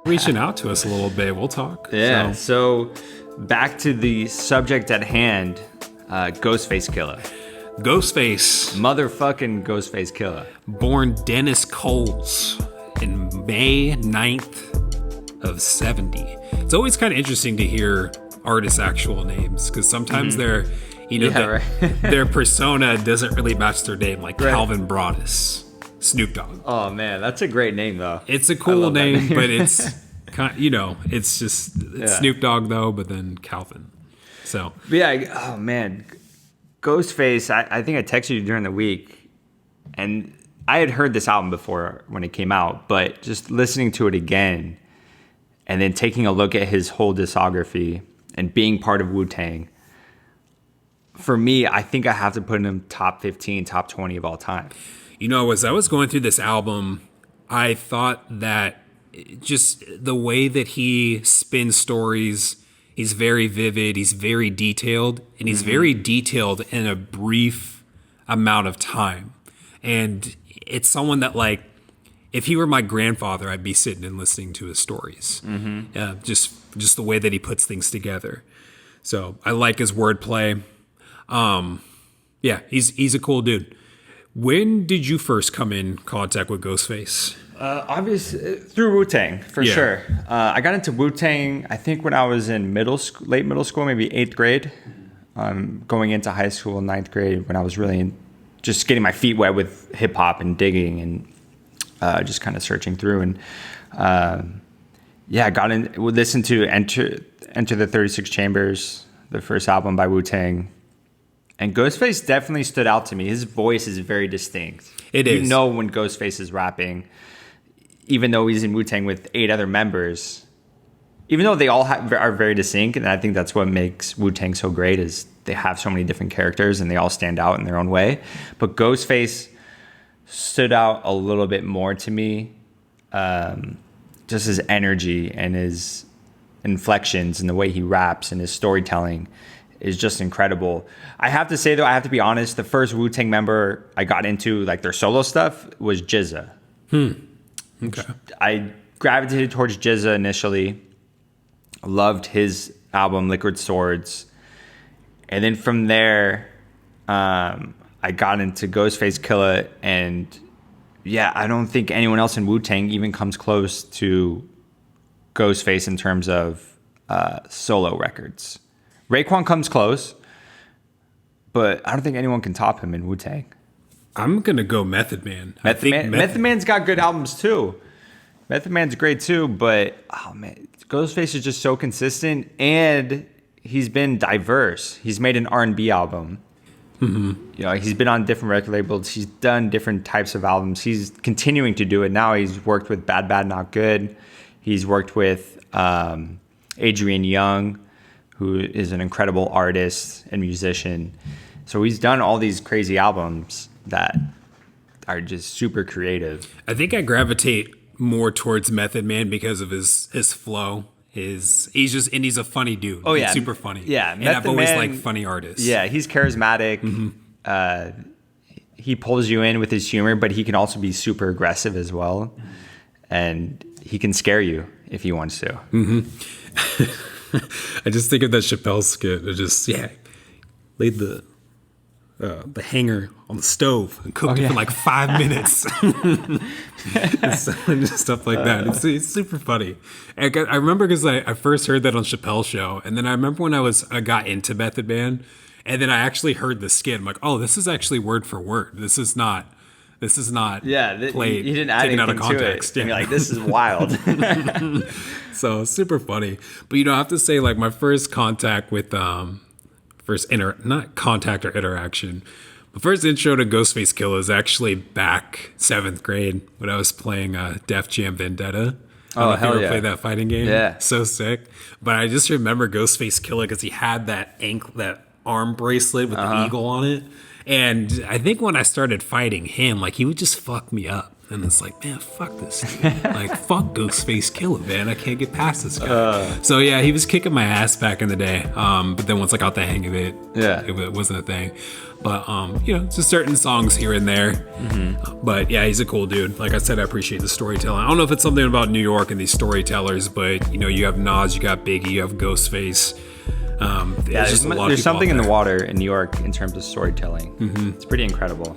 reaching out to us a little bit. We'll talk. Yeah. So back to the subject at hand, Ghostface Killah. Ghostface. Motherfucking Ghostface Killah. Born Dennis Coles in May 9th of 70. It's always kind of interesting to hear artists' actual names because sometimes they're, their persona doesn't really match their name, like Calvin Broadus. Snoop Dogg. Oh man, that's a great name though. It's a cool name, but it's it's just Snoop Dogg though, but then Calvin. So oh man, Ghostface. I think I texted you during the week, and I had heard this album before when it came out, but just listening to it again, and then taking a look at his whole discography and being part of Wu-Tang. For me, I think I have to put him top 15, top 20 of all time. As I was going through this album, I thought that just the way that he spins stories, he's very vivid, he's very detailed, and he's very detailed in a brief amount of time. And it's someone that, like, if he were my grandfather, I'd be sitting and listening to his stories. Just the way that he puts things together. So I like his wordplay. He's a cool dude. When did you first come in contact with Ghostface? Obviously through Wu-Tang, for sure. I got into Wu-Tang, I think when I was in late middle school, maybe 8th grade. Going into high school, 9th grade, when I was really just getting my feet wet with hip hop and digging and just kind of searching through. And I got in, would listen to Enter the 36 Chambers, the first album by Wu-Tang. And Ghostface definitely stood out to me. His voice is very distinct. It is. You know when Ghostface is rapping, even though he's in Wu-Tang with 8 other members, even though they all are very distinct, and I think that's what makes Wu-Tang so great is they have so many different characters and they all stand out in their own way. But Ghostface stood out a little bit more to me. Just his energy and his inflections and the way he raps and his storytelling is just incredible. I have to say, though, I have to be honest, the first Wu-Tang member I got into, like, their solo stuff was GZA. Okay. I gravitated towards GZA initially. Loved his album, Liquid Swords. And then from there, I got into Ghostface Killah. And, I don't think anyone else in Wu-Tang even comes close to Ghostface in terms of solo records. Raekwon comes close, but I don't think anyone can top him in Wu-Tang. I'm going to go Method Man. Method Man's got good albums too. Method Man's great too, but Ghostface is just so consistent, and he's been diverse. He's made an R&B album. He's been on different record labels. He's done different types of albums. He's continuing to do it now. He's worked with Bad Bad Not Good. He's worked with Adrian Young, who is an incredible artist and musician. So he's done all these crazy albums that are just super creative. I think I gravitate more towards Method Man because of his flow. He's a funny dude. Oh yeah, he's super funny. Yeah, and I've always liked funny artists. Yeah, he's charismatic. He pulls you in with his humor, but he can also be super aggressive as well, and he can scare you if he wants to. I just think of that Chappelle skit. It just laid the hanger on the stove and cooked it for like 5 minutes. and stuff like that. It's super funny. I remember because I first heard that on Chappelle's show, and then I remember when I got into Method Man, and then I actually heard the skit. I'm like, oh, this is actually word for word. This is not played. You didn't add taken anything out of context. To it. And you're like, this is wild. So super funny. But I have to say, like, my first contact with not contact or interaction, the first intro to Ghostface Killah is actually back 7th grade when I was playing Def Jam Vendetta. Oh, hell yeah. Played that fighting game. Yeah. So sick. But I just remember Ghostface Killah because he had that arm bracelet with the eagle on it. And I think when I started fighting him, like, he would just fuck me up. And it's like, man, fuck this dude. Like, fuck Ghostface Killah, man. I can't get past this guy. So yeah, he was kicking my ass back in the day. But then once I got the hang of it, it wasn't a thing. But just certain songs here and there. But yeah, he's a cool dude. Like I said, I appreciate the storytelling. I don't know if it's something about New York and these storytellers, but you have Nas, you got Biggie, you have Ghostface. There's something in the water in New York in terms of storytelling. It's pretty incredible.